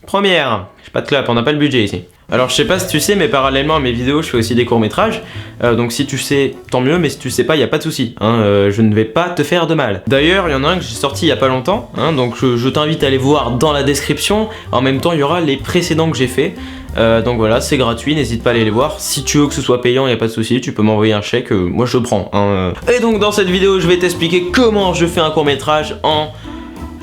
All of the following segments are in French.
Première, j'ai pas de clap, on n'a pas le budget ici. Alors je sais pas si tu sais, mais parallèlement à mes vidéos, je fais aussi des courts-métrages. Donc si tu sais, tant mieux, mais si tu sais pas, y a pas de souci. Je ne vais pas te faire de mal. D'ailleurs, il y en a un que j'ai sorti il y a pas longtemps, donc je t'invite à aller voir dans la description. En même temps, il y aura les précédents que j'ai fait. Donc voilà, c'est gratuit, n'hésite pas à aller les voir. Si tu veux que ce soit payant, y a pas de souci, tu peux m'envoyer un chèque, moi je prends. Et donc dans cette vidéo, je vais t'expliquer comment je fais un court-métrage en...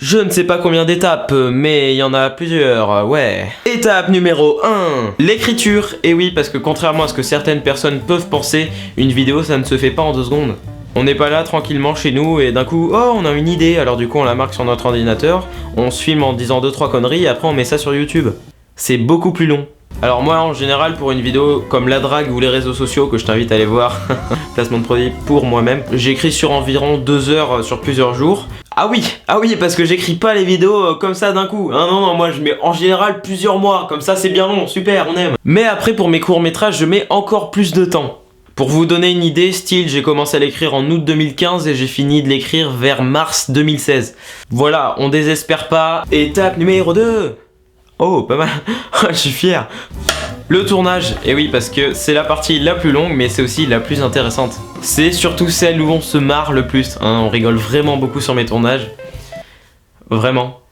Je ne sais pas combien d'étapes, mais il y en a plusieurs, ouais. Étape numéro 1, l'écriture. Et oui, parce que contrairement à ce que certaines personnes peuvent penser, une vidéo ça ne se fait pas en 2 secondes. On n'est pas là tranquillement chez nous et d'un coup, oh on a une idée, alors du coup on la marque sur notre ordinateur, on se filme en disant 2-3 conneries et après on met ça sur YouTube. C'est beaucoup plus long. Alors moi en général pour une vidéo comme la drague ou les réseaux sociaux que je t'invite à aller voir, placement de produit pour moi-même, j'écris sur environ 2 heures sur plusieurs jours. Ah oui, parce que j'écris pas les vidéos comme ça d'un coup. Non, moi je mets en général plusieurs mois, comme ça c'est bien long, super, on aime. Mais après pour mes courts-métrages, je mets encore plus de temps. Pour vous donner une idée, Style, j'ai commencé à l'écrire en août 2015 et j'ai fini de l'écrire vers mars 2016. Voilà, on désespère pas. Étape numéro 2. Oh, pas mal. Je suis fier. Le tournage, et oui parce que c'est la partie la plus longue mais c'est aussi la plus intéressante. C'est surtout celle où on se marre le plus, on rigole vraiment beaucoup sur mes tournages. Vraiment.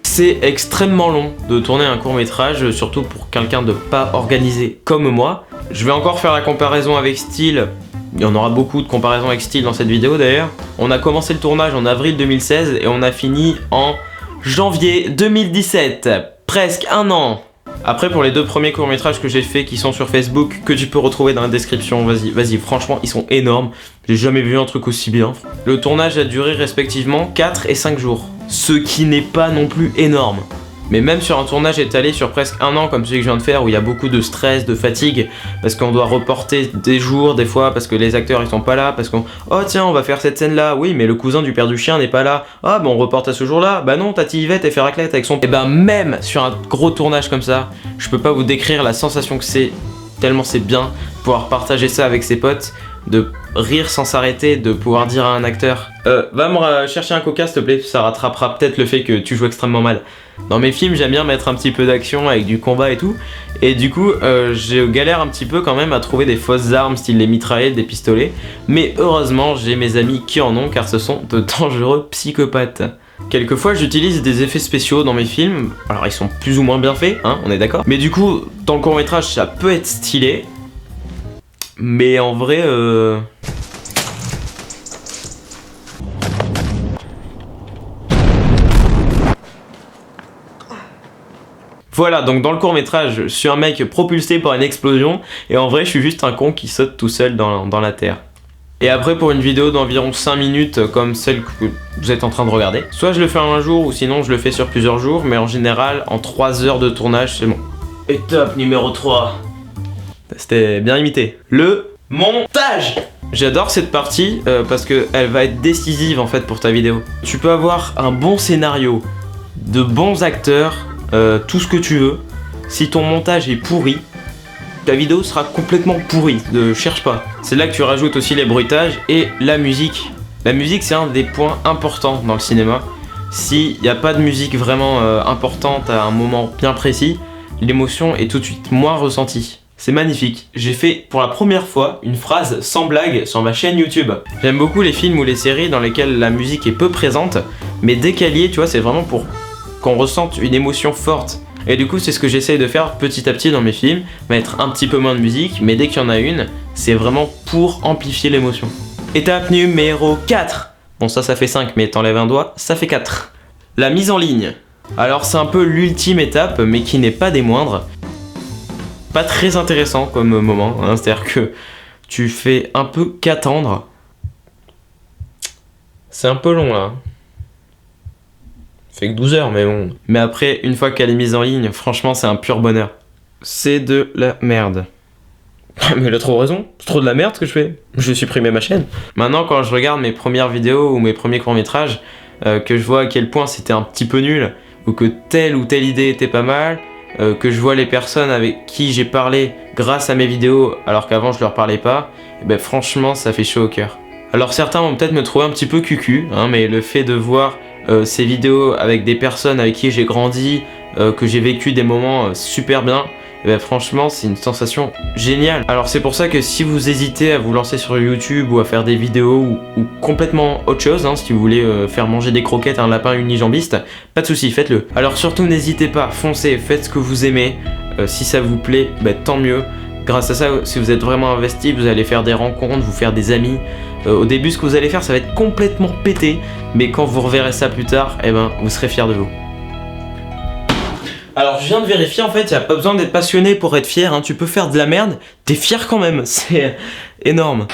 C'est extrêmement long de tourner un court-métrage, surtout pour quelqu'un de pas organisé comme moi. Je vais encore faire la comparaison avec Style. Il y en aura beaucoup de comparaisons avec Style dans cette vidéo d'ailleurs. On a commencé le tournage en avril 2016 et on a fini en janvier 2017. Presque 1 an. Après pour les 2 premiers courts-métrages que j'ai fait qui sont sur Facebook, que tu peux retrouver dans la description, vas-y, franchement ils sont énormes. J'ai jamais vu un truc aussi bien. Le tournage a duré respectivement 4 et 5 jours. Ce qui n'est pas non plus énorme. Mais même sur un tournage étalé sur presque 1 an comme celui que je viens de faire où il y a beaucoup de stress, de fatigue parce qu'on doit reporter des jours des fois parce que les acteurs ils sont pas là parce qu'on oh tiens on va faire cette scène là, oui mais le cousin du père du chien n'est pas là, ah bon on reporte à ce jour là, bah non Tati Yvette elle fait raclette avec son... Et ben même sur un gros tournage comme ça, je peux pas vous décrire la sensation que c'est, tellement c'est bien pouvoir partager ça avec ses potes, de rire sans s'arrêter, de pouvoir dire à un acteur va me chercher un coca s'il te plaît, ça rattrapera peut-être le fait que tu joues extrêmement mal. Dans mes films j'aime bien mettre un petit peu d'action avec du combat et tout, et du coup je galère un petit peu quand même à trouver des fausses armes style les mitraillettes, des pistolets, mais heureusement j'ai mes amis qui en ont car ce sont de dangereux psychopathes. Quelquefois j'utilise des effets spéciaux dans mes films, alors ils sont plus ou moins bien faits, on est d'accord, mais du coup dans le court-métrage ça peut être stylé, mais en vrai Voilà, donc dans le court-métrage, je suis un mec propulsé par une explosion, et en vrai je suis juste un con qui saute tout seul dans la terre. Et après pour une vidéo d'environ 5 minutes comme celle que vous êtes en train de regarder, soit je le fais en un jour ou sinon je le fais sur plusieurs jours, mais en général en 3 heures de tournage c'est bon. Étape numéro 3. C'était bien imité. Le montage. J'adore cette partie parce qu'elle va être décisive en fait pour ta vidéo. Tu peux avoir un bon scénario, de bons acteurs, tout ce que tu veux. Si ton montage est pourri, ta vidéo sera complètement pourrie, ne cherche pas. C'est là que tu rajoutes aussi les bruitages et la musique. La musique c'est un des points importants dans le cinéma. S'il n'y a pas de musique vraiment importante à un moment bien précis, l'émotion est tout de suite moins ressentie. C'est magnifique. J'ai fait pour la première fois une phrase sans blague sur ma chaîne YouTube. J'aime beaucoup les films ou les séries dans lesquelles la musique est peu présente, mais dès qu'elle y est, tu vois, c'est vraiment pour qu'on ressente une émotion forte. Et du coup c'est ce que j'essaye de faire petit à petit dans mes films, mettre un petit peu moins de musique, mais dès qu'il y en a une, c'est vraiment pour amplifier l'émotion. Étape numéro 4. Bon ça fait 5, mais t'enlèves un doigt, ça fait 4. La mise en ligne. Alors c'est un peu l'ultime étape, mais qui n'est pas des moindres. Pas très intéressant comme moment, c'est-à-dire que tu fais un peu qu'attendre. C'est un peu long là. Fait que 12 heures, mais bon. Mais après, une fois qu'elle est mise en ligne, franchement, c'est un pur bonheur. C'est de la merde. Mais elle a trop raison, c'est trop de la merde ce que je fais. Je vais supprimer ma chaîne. Maintenant, quand je regarde mes premières vidéos ou mes premiers courts-métrages, que je vois à quel point c'était un petit peu nul, ou que telle ou telle idée était pas mal, que je vois les personnes avec qui j'ai parlé grâce à mes vidéos alors qu'avant je leur parlais pas, et ben franchement ça fait chaud au cœur. Alors certains vont peut-être me trouver un petit peu cucu, hein, mais le fait de voir ces vidéos avec des personnes avec qui j'ai grandi, que j'ai vécu des moments super bien, et ben franchement c'est une sensation géniale. Alors c'est pour ça que si vous hésitez à vous lancer sur YouTube ou à faire des vidéos ou complètement autre chose, hein, si vous voulez faire manger des croquettes à un lapin unijambiste, pas de souci, faites-le. Alors surtout n'hésitez pas, foncez, faites ce que vous aimez, si ça vous plaît, ben, tant mieux. Grâce à ça, si vous êtes vraiment investi, vous allez faire des rencontres, vous faire des amis. Au début, ce que vous allez faire, ça va être complètement pété, mais quand vous reverrez ça plus tard, eh ben, vous serez fiers de vous. Alors, je viens de vérifier, en fait, il n'y a pas besoin d'être passionné pour être fier, hein. Tu peux faire de la merde, t'es fier quand même, c'est énorme.